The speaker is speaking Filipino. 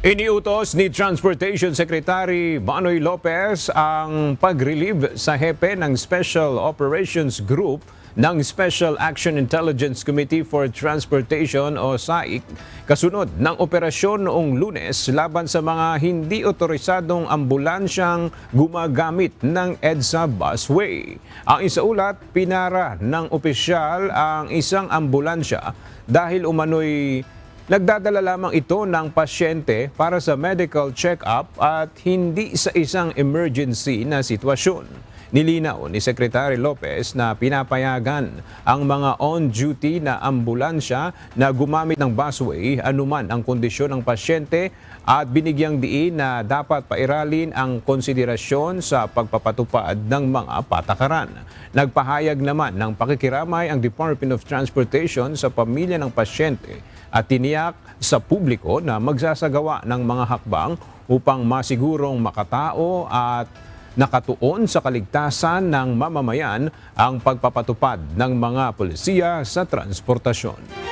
Iniutos ni Transportation Secretary Manoy Lopez ang pag-relieve sa hepe ng Special Operations Group ng Special Action Intelligence Committee for Transportation o SAIC kasunod ng operasyon noong Lunes laban sa mga hindi otorisadong ambulansyang gumagamit ng EDSA busway. Ang isaulat, pinara ng opisyal ang isang ambulansya dahil umano'y nagdadala lamang ito ng pasyente para sa medical check-up at hindi sa isang emergency na sitwasyon. Nilinaw ni Secretary Lopez na pinapayagan ang mga on-duty na ambulansya na gumamit ng busway anuman ang kondisyon ng pasyente at binigyang diin na dapat pairalin ang konsiderasyon sa pagpapatupad ng mga patakaran. Nagpahayag naman ng pakikiramay ang Department of Transportation sa pamilya ng pasyente at tiniyak sa publiko na magsasagawa ng mga hakbang upang masigurong makatao at nakatuon sa kaligtasan ng mamamayan ang pagpapatupad ng mga pulisiya sa transportasyon.